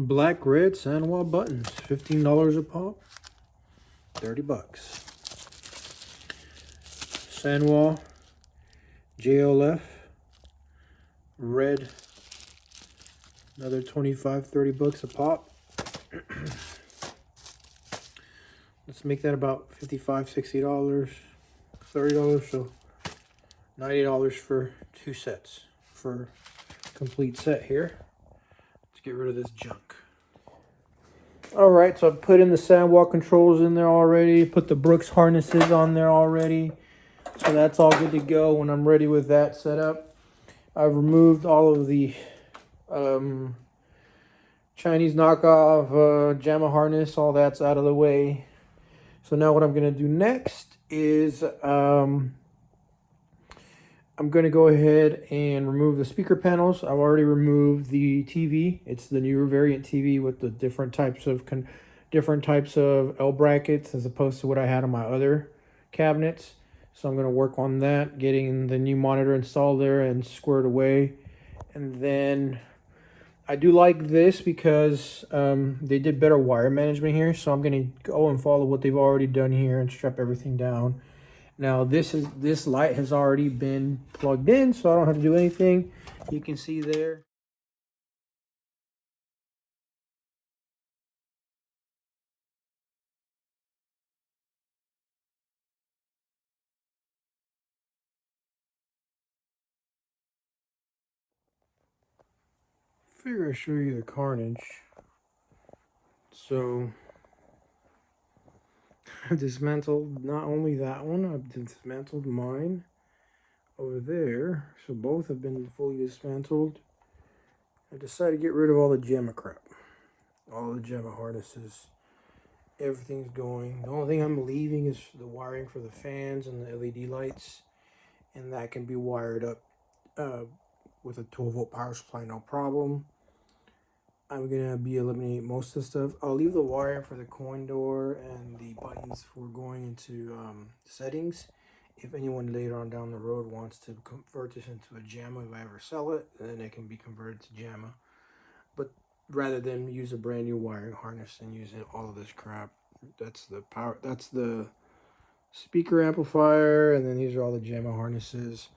Black red sandwall buttons, $15 a pop, 30 bucks. Sandwall JLF red, another 25, 30 bucks a pop. Let's make that about $55, $60, $30, so $90 for 2 sets for complete set here. Let's get rid of this junk. All right, so I've put in the sandwall controls in there already, put the Brooks harnesses on there already. So that's all good to go when I'm ready with that setup. I've removed all of the Chinese knockoff JAMA harness, all that's out of the way. So now what I'm going to do next is I'm going to go ahead and remove the speaker panels. I've already removed the TV. It's the newer variant TV with the different types of L brackets as opposed to what I had on my other cabinets. So I'm going to work on that, getting the new monitor installed there and squared away. And then I do like this because they did better wire management here. So I'm going to go and follow what they've already done here and strap everything down. Now this light has already been plugged in, so I don't have to do anything. You can see there. Figure I'll show you the carnage. So I've dismantled not only that one, I've dismantled mine over there. So both have been fully dismantled. I decided to get rid of all the JAMA crap. All the JAMA harnesses. Everything's going. The only thing I'm leaving is the wiring for the fans and the LED lights. And that can be wired up with a 12-volt power supply, no problem. I'm going to be eliminating most of the stuff. I'll leave the wiring for the coin door and the buttons for going into settings. If anyone later on down the road wants to convert this into a JAMA, if I ever sell it, then it can be converted to JAMA. But rather than use a brand new wiring harness and using all of this crap, that's the power. That's the speaker amplifier, and then these are all the JAMA harnesses.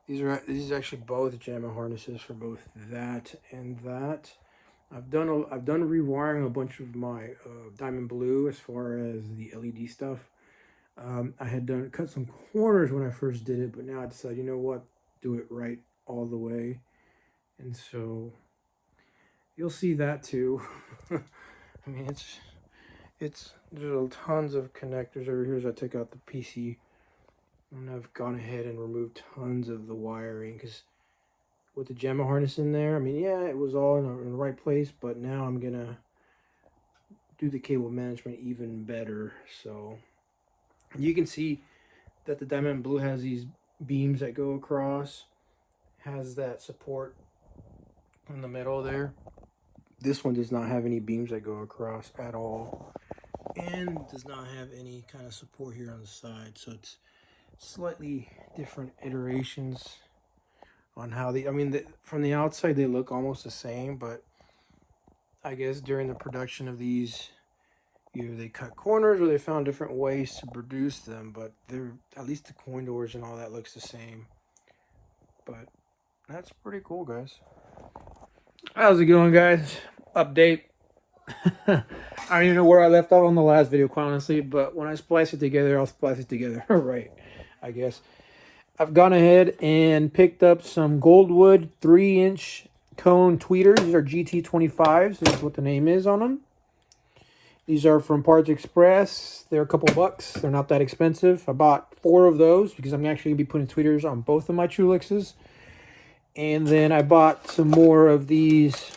These are actually both JAMA harnesses for both that and that. I've done rewiring a bunch of my Diamond Blue as far as the LED stuff. I had cut some corners when I first did it, but now I decided, you know what, do it right all the way. And so you'll see that too. I mean, there's tons of connectors over here as I took out the PC. And I've gone ahead and removed tons of the wiring because with the JAMA harness in there, I mean, yeah, it was all in the right place, but now I'm gonna do the cable management even better. So you can see that the Diamond Blue has these beams that go across, has that support in the middle there. This one does not have any beams that go across at all, and does not have any kind of support here on the side. So it's slightly different iterations on how from the outside they look almost the same, but I guess during the production of these, either they cut corners or they found different ways to produce them, but they're, at least the coin doors and all that looks the same. But that's pretty cool, guys. How's it going, guys? Update. I don't even know where I left off on the last video, quite honestly, but when I splice it together, I'll splice it together. Right, I guess. I've gone ahead and picked up some Goldwood 3-inch cone tweeters. These are GT25s. This is what the name is on them. These are from Parts Express. They're a couple bucks. They're not that expensive. I bought 4 of those because I'm actually going to be putting tweeters on both of my Trulixes. And then I bought some more of these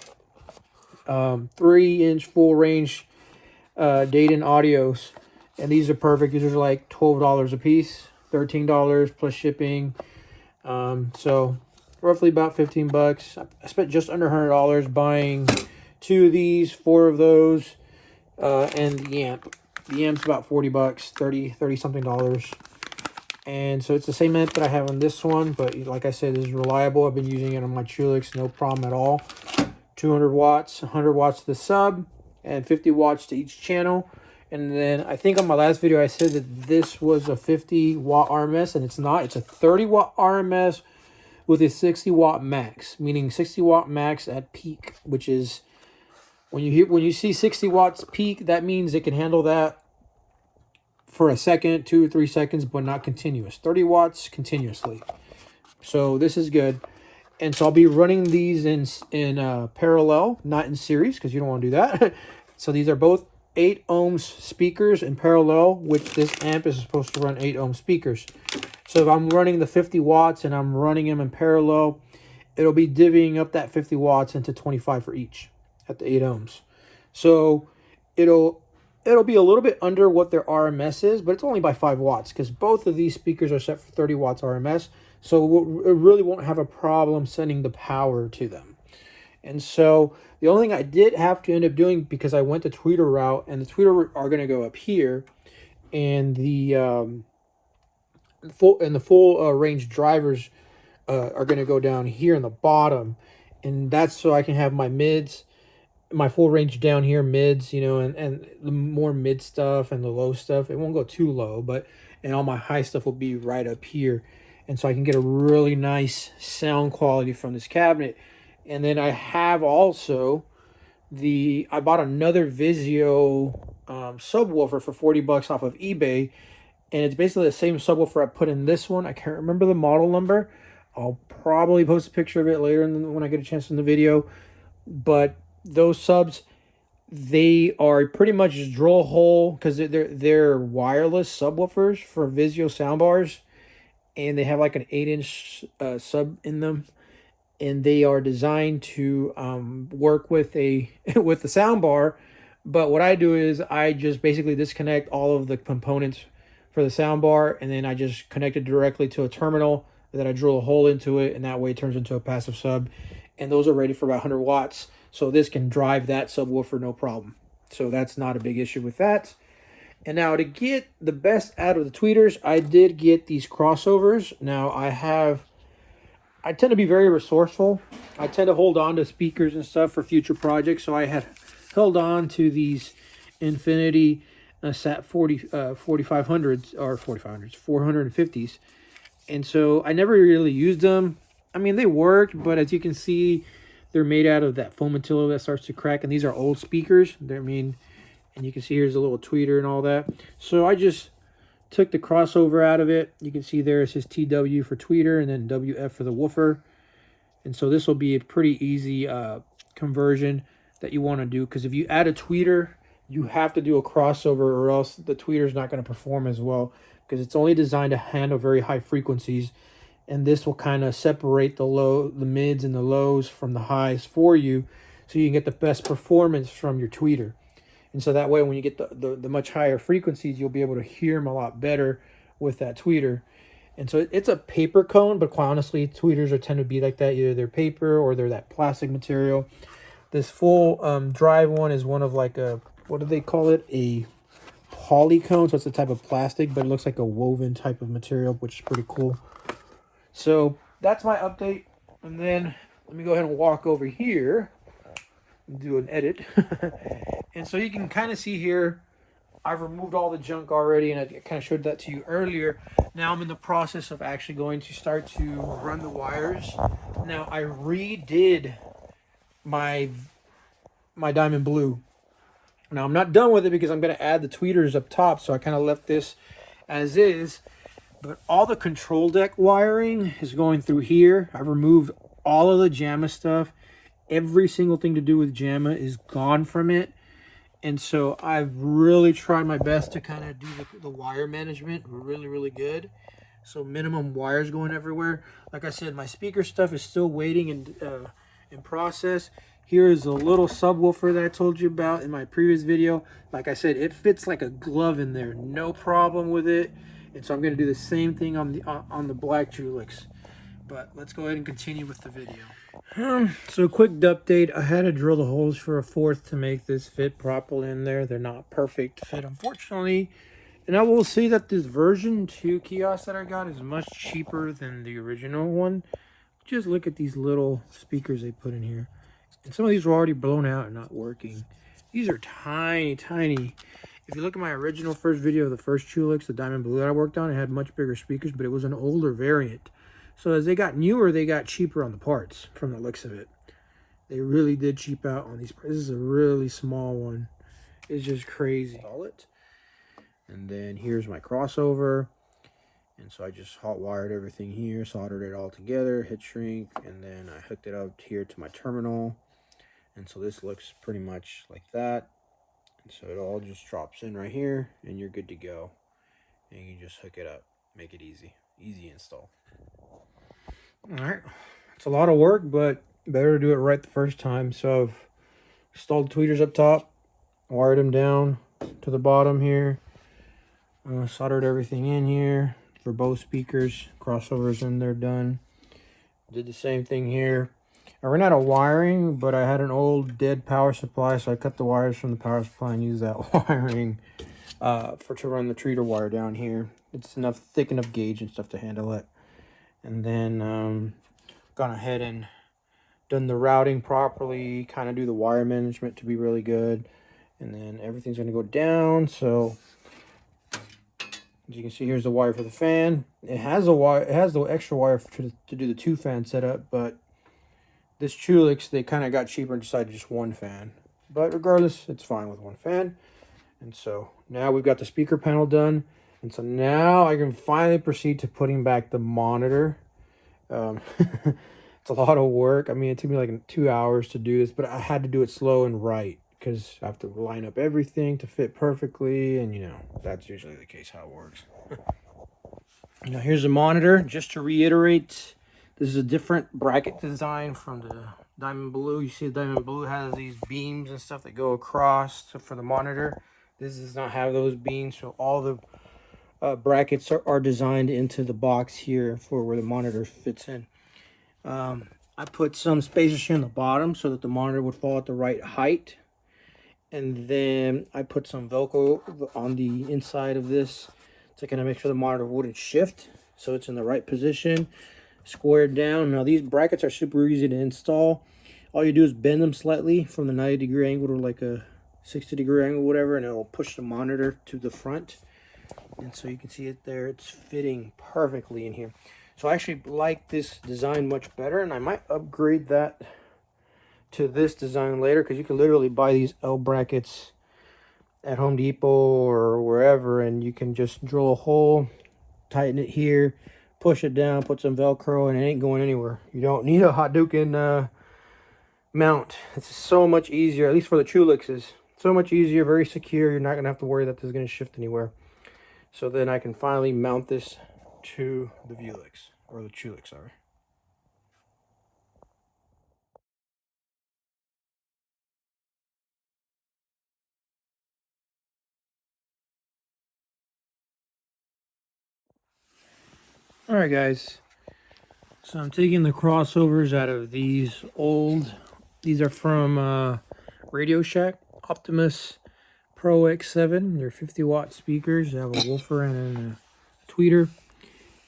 3-inch full-range Dayton Audios. And these are perfect. These are like $12 a piece. $13 plus shipping. So roughly about 15 bucks. I spent just under $100 buying 2 of these, 4 of those, and the amp. The amp's about 40 bucks, 30 something dollars. And so it's the same amp that I have on this one, but like I said, it's reliable. I've been using it on my Trulix, no problem at all. 200 watts, 100 watts to the sub, and 50 watts to each channel. And then I think on my last video I said that this was a 50 watt RMS, and it's not. It's a 30 watt RMS with a 60 watt max, meaning 60 watt max at peak, which is when you see 60 watts peak, that means it can handle that for a second, 2 or 3 seconds, but not continuous. 30 watts continuously. So this is good. And so I'll be running these in parallel, not in series, because you don't want to do that. So these are both 8 ohms speakers in parallel, which this amp is supposed to run 8 ohm speakers. So if I'm running the 50 watts and I'm running them in parallel, it'll be divvying up that 50 watts into 25 for each at the 8 ohms. So it'll be a little bit under what their RMS is, but it's only by 5 watts because both of these speakers are set for 30 watts RMS. So it really won't have a problem sending the power to them. And so the only thing I did have to end up doing, because I went the tweeter route, and the tweeter are going to go up here, and the full range drivers are going to go down here in the bottom, and that's so I can have my mids, my full range down here, mids, you know, and the more mid stuff and the low stuff. It won't go too low, and all my high stuff will be right up here. And so I can get a really nice sound quality from this cabinet. And then I have also I bought another Vizio subwoofer for 40 bucks off of eBay. And it's basically the same subwoofer I put in this one. I can't remember the model number. I'll probably post a picture of it later when I get a chance in the video. But those subs, they are pretty much just drill hole, because they're wireless subwoofers for Vizio soundbars. And they have like an 8-inch sub in them, and they are designed to work with with the sound bar. But what I do is I just basically disconnect all of the components for the sound bar, and then I just connect it directly to a terminal that I drill a hole into it, and that way it turns into a passive sub. And those are rated for about 100 watts, so this can drive that subwoofer no problem. So that's not a big issue with that. And now to get the best out of the tweeters, I did get these crossovers. Now I tend to be very resourceful. I tend to hold on to speakers and stuff for future projects. So I had held on to these Infinity SAT 4500s or 4500s, 450s. And so I never really used them. I mean, they worked, but as you can see, they're made out of that foam material that starts to crack. And these are old speakers. And you can see here's a little tweeter and all that. So I just took the crossover out of it. You can see there it says TW for tweeter and then WF for the woofer. And so this will be a pretty easy conversion that you want to do, because if you add a tweeter, you have to do a crossover, or else the tweeter is not going to perform as well, because it's only designed to handle very high frequencies. And this will kind of separate the mids and the lows from the highs for you, so you can get the best performance from your tweeter. And so that way, when you get the much higher frequencies, you'll be able to hear them a lot better with that tweeter. And so it's a paper cone, but quite honestly, tweeters tend to be like that. Either they're paper or they're that plastic material. This full drive one is one of like what do they call it? A polycone. So it's a type of plastic, but it looks like a woven type of material, which is pretty cool. So that's my update. And then let me go ahead and walk over here and do an edit. And so you can kind of see here, I've removed all the junk already, and I kind of showed that to you earlier. Now I'm in the process of actually going to start to run the wires. Now I redid my diamond blue. Now I'm not done with it because I'm going to add the tweeters up top, so I kind of left this as is. But all the control deck wiring is going through here. I've removed all of the JAMA stuff. Every single thing to do with JAMA is gone from it. And so I've really tried my best to kind of do the wire management really good. So minimum wires going everywhere. Like I said, my speaker stuff is still waiting in process. Here is a little subwoofer that I told you about in my previous video. Like I said, it fits like a glove in there. No problem with it. And so I'm going to do the same thing on the black Julix. But let's go ahead and continue with the video. So quick update. I had to drill the holes for a fourth to make this fit properly in there. They're not perfect fit, unfortunately. And I will say that this version 2 kiosk that I got is much cheaper than the original one. Just look at these little speakers they put in here. And some of these were already blown out and not working. These are tiny, tiny. If you look at my original first video of the first Chulix, the Diamond Blue that I worked on, it had much bigger speakers, but it was an older variant. So as they got newer, they got cheaper on the parts from the looks of it. They really did cheap out on these. This is a really small one. It's just crazy. And then here's my crossover. And so I just hot wired everything here, soldered it all together, hit shrink, and then I hooked it up here to my terminal. And so this looks pretty much like that. And so it all just drops in right here, and you're good to go. And you can just hook it up, make it easy. Easy install. All right, it's a lot of work, but better to do it right the first time. So I've installed the tweeters up top, wired them down to the bottom here, soldered everything in here for both speakers, crossovers in there done. Did the same thing here. I ran out of wiring, but I had an old dead power supply, so I cut the wires from the power supply and used that wiring to run the treater wire down here. It's enough, thick enough gauge and stuff to handle it. And then gone ahead and done the routing properly, kind of do the wire management to be really good. And then everything's going to go down. So as you can see, here's the wire for the fan. It has a wire, it has the extra wire to do the 2-fan setup, but this Chulix, they kind of got cheaper and decided just 1 fan. But regardless, it's fine with 1 fan. And so now we've got the speaker panel done. And so now I can finally proceed to putting back the monitor. It's a lot of work. I mean, it took me like 2 hours to do this, but I had to do it slow and right because I have to line up everything to fit perfectly. And, you know, that's usually the case how it works. Now, here's the monitor. Just to reiterate, this is a different bracket design from the Diamond Blue. You see the Diamond Blue has these beams and stuff that go across for the monitor. This does not have those beams, so all the brackets are designed into the box here for where the monitor fits in. I put some spacers here on the bottom so that the monitor would fall at the right height. And then I put some Velcro on the inside of this to kind of make sure the monitor wouldn't shift, so it's in the right position, squared down. Now these brackets are super easy to install. All you do is bend them slightly from the 90-degree angle to like a 60-degree angle, whatever, and it'll push the monitor to the front. And so you can see it there, it's fitting perfectly in here. So I actually like this design much better, and I might upgrade that to this design later, because you can literally buy these L brackets at Home Depot or wherever, and you can just drill a hole, tighten it here, push it down, put some Velcro, and it ain't going anywhere. You don't need a Hadouken mount. It's so much easier, at least for the Chulixes. So much easier, very secure. You're not going to have to worry that this is going to shift anywhere. So then I can finally mount this to the Vulix, or the Chulix, sorry. Alright guys, so I'm taking the crossovers out of these these are from Radio Shack, Optimus Pro X7. They're 50-watt speakers. They have a woofer and a tweeter.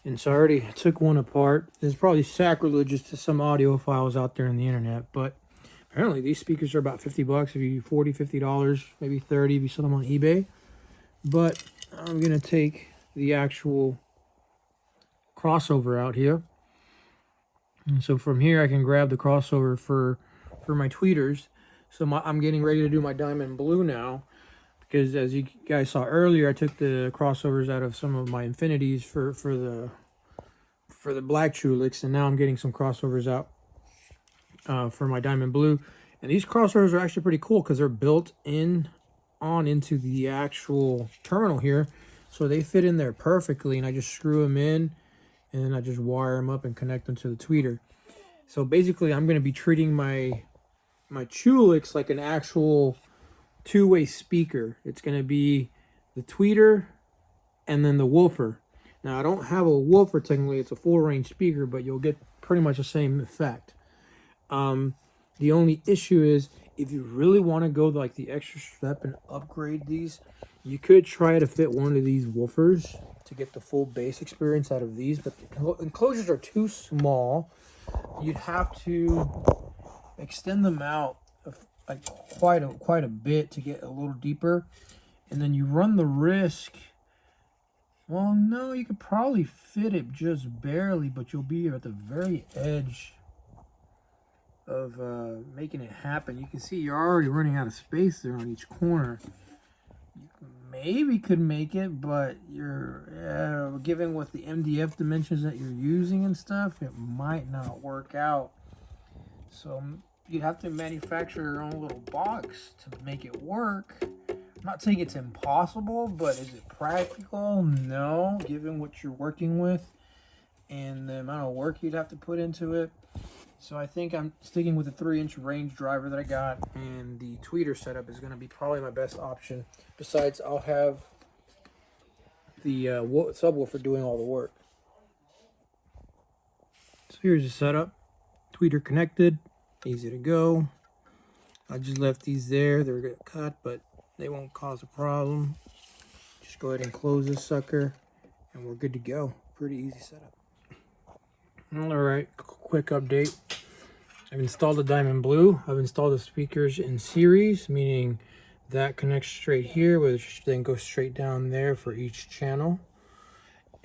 And so I already took one apart. It's probably sacrilegious to some audiophiles out there on the internet, but apparently these speakers are about 50 bucks if you $40-50, maybe 30 if you sell them on eBay. But I'm gonna take the actual crossover out here. And so from here I can grab the crossover for my tweeters. So I'm getting ready to do my Diamond Blue now, because as you guys saw earlier, I took the crossovers out of some of my Infinities for the black Chulix, and now I'm getting some crossovers out for my Diamond Blue. And these crossovers are actually pretty cool because they're built into the actual terminal here, so they fit in there perfectly, and I just screw them in and then I just wire them up and connect them to the tweeter. So basically I'm going to be treating my Chulix like an actual two-way speaker. It's going to be the tweeter and then the woofer. Now I don't have a woofer technically, it's a full range speaker, but you'll get pretty much the same effect. The only issue is if you really want to go like the extra step and upgrade these, you could try to fit one of these woofers to get the full bass experience out of these, but the enclosures are too small. You'd have to extend them out like quite a bit to get a little deeper, and then you run the risk. Well, no, you could probably fit it just barely, but you'll be at the very edge of making it happen. You can see you're already running out of space there on each corner. You maybe could make it, but you're given with the MDF dimensions that you're using and stuff, it might not work out. So you'd have to manufacture your own little box to make it work. I'm not saying it's impossible, but is it practical? No, given what you're working with and the amount of work you'd have to put into it. So I think I'm sticking with the 3-inch range driver that I got, and the tweeter setup is going to be probably my best option. Besides, I'll have the subwoofer doing all the work. So here's the setup. Tweeter connected, easy to go. I just left these there. They're going to cut, but they won't cause a problem. Just go ahead and close this sucker, and we're good to go. Pretty easy setup. All right, quick update. I've installed the Diamond Blue. I've installed the speakers in series, meaning that connects straight here, which then goes straight down there for each channel.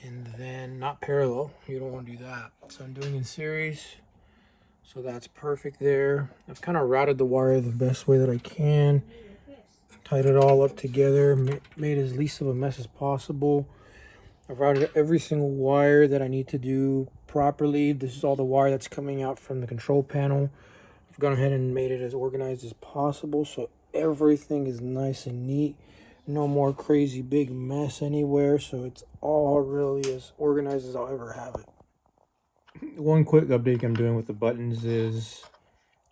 And then not parallel. You don't want to do that. So I'm doing in series. So that's perfect there. I've kind of routed the wire the best way that I can. Tied it all up together. Made as least of a mess as possible. I've routed every single wire that I need to do properly. This is all the wire that's coming out from the control panel. I've gone ahead and made it as organized as possible, so everything is nice and neat. No more crazy big mess anywhere, so it's all really as organized as I'll ever have it. One quick update I'm doing with the buttons is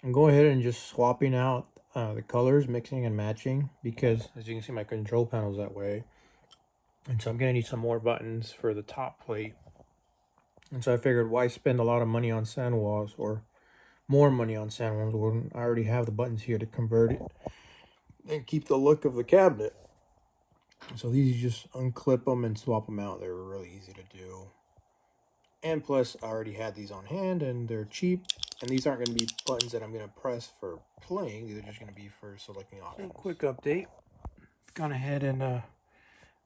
I'm going ahead and just swapping out the colors, mixing and matching, because as you can see my control panel's that way. And so I'm going to need some more buttons for the top plate. And so I figured, why spend a lot of money on sand walls, or more money on sand walls, when I already have the buttons here to convert it and keep the look of the cabinet. So these, you just unclip them and swap them out. They're really easy to do. And plus, I already had these on hand, and they're cheap. And these aren't going to be buttons that I'm going to press for playing. These are just going to be for selecting options. So quick update. Gone ahead and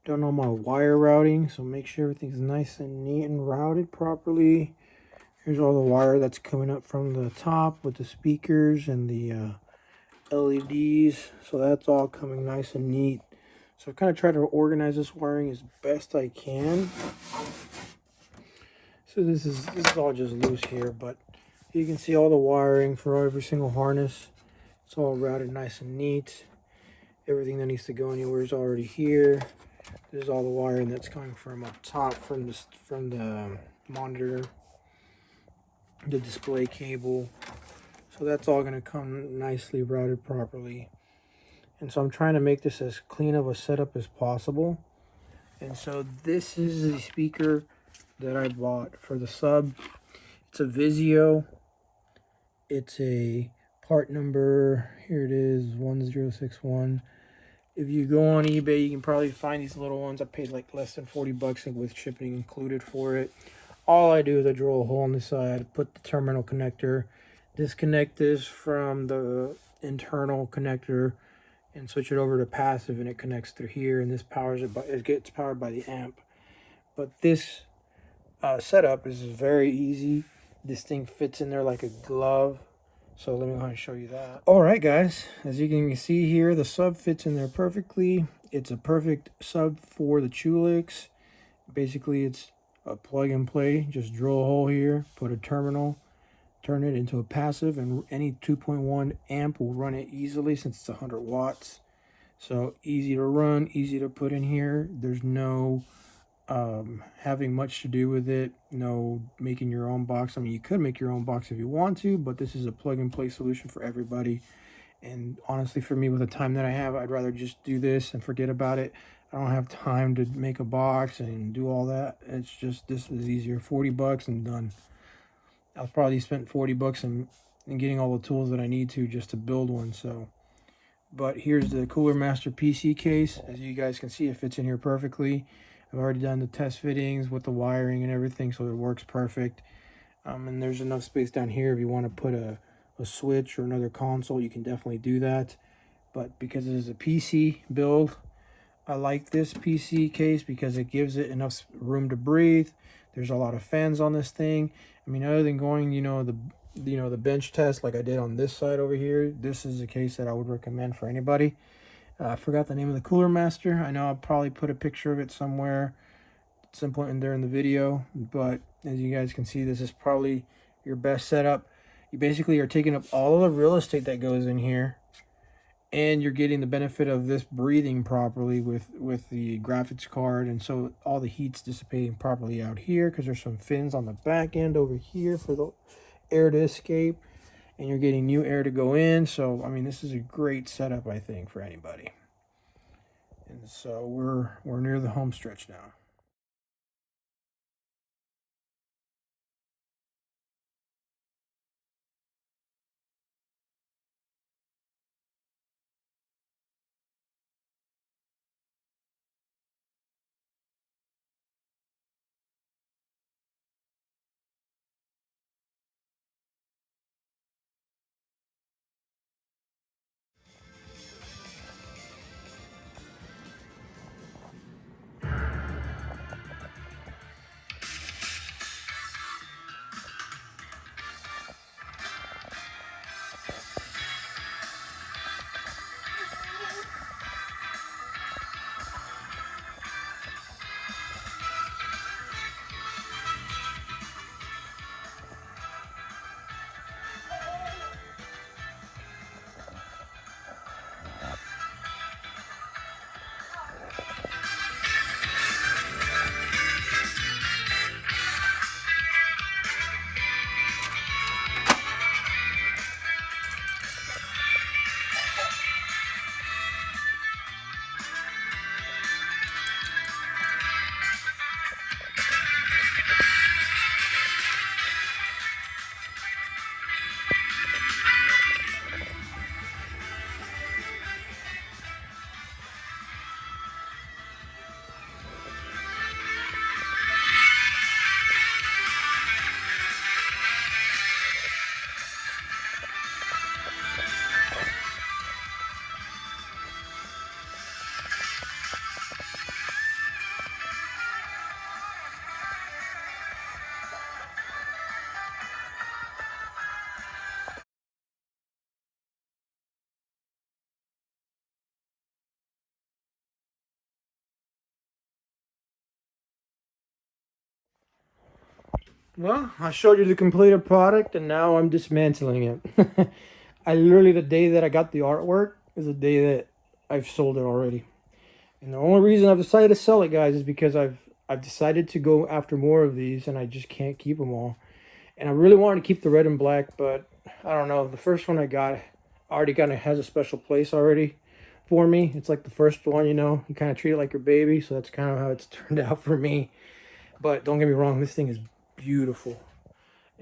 done all my wire routing, so make sure everything's nice and neat and routed properly. Here's all the wire that's coming up from the top with the speakers and the LEDs, so that's all coming nice and neat. So I kind of try to organize this wiring as best I can. So this is all just loose here, but you can see all the wiring for every single harness. It's all routed nice and neat. Everything that needs to go anywhere is already here. This is all the wiring that's coming from up top from the monitor, the display cable. So that's all going to come nicely routed properly. And so I'm trying to make this as clean of a setup as possible. And so this is the speaker that I bought for the sub. It's a Vizio. It's a part number, here it is, 1061. If you go on eBay, you can probably find these little ones. I paid like less than 40 bucks with shipping included for it. All I do is I drill a hole on the side, put the terminal connector, disconnect this from the internal connector, and switch it over to passive, and it connects through here, and this powers it. It gets powered by the amp. But this setup is very easy. This thing fits in there like a glove. So let me go ahead and show you that. All right, guys, as you can see here, the sub fits in there perfectly. It's a perfect sub for the Chulix. Basically, it's a plug and play. Just drill a hole here, put a terminal, turn it into a passive, and any 2.1 amp will run it easily since it's 100 watts. So easy to run, easy to put in here. There's no having much to do with it, no making your own box. I mean, you could make your own box if you want to, but this is a plug and play solution for everybody. And honestly, for me, with the time that I have, I'd rather just do this and forget about it. I don't have time to make a box and do all that. It's just, this is easier. 40 bucks and done. I've probably spent 40 bucks in getting all the tools that I need to just to build one. So, but here's the Cooler Master PC case. As you guys can see, it fits in here perfectly. I've already done the test fittings with the wiring and everything, so it works perfect. And there's enough space down here if you want to put a a Switch or another console, you can definitely do that. But because it is a PC build, I like this PC case because it gives it enough room to breathe. There's a lot of fans on this thing. I mean, other than going, the bench test like I did on this side over here, this is a case that I would recommend for anybody. I forgot the name of the Cooler Master. I know I'll probably put a picture of it somewhere at some point in there in the video, but as you guys can see, this is probably your best setup. You basically are taking up all of the real estate that goes in here, and you're getting the benefit of this breathing properly with the graphics card, and so all the heat's dissipating properly out here because there's some fins on the back end over here for the air to escape, and you're getting new air to go in. So I mean, this is a great setup, I think, for anybody. And so we're near the home stretch now. Well, I showed you the completed product, and now I'm dismantling it. I literally, the day that I got the artwork is the day that I've sold it already. And the only reason I've decided to sell it, guys, is because I've decided to go after more of these, and I just can't keep them all. And I really wanted to keep the red and black, but I don't know. The first one I got already kind of has a special place already for me. It's like the first one, you kind of treat it like your baby, so that's kind of how it's turned out for me. But don't get me wrong, this thing is beautiful.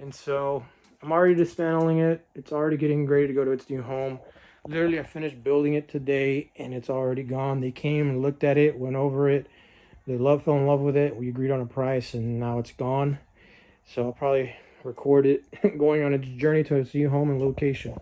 And so I'm already dismantling it. It's already getting ready to go to its new home. Literally, I finished building it today, and it's already gone. They came and looked at it, went over it. They fell in love with it. We agreed on a price, and now it's gone. So I'll probably record it going on its journey to its new home and location.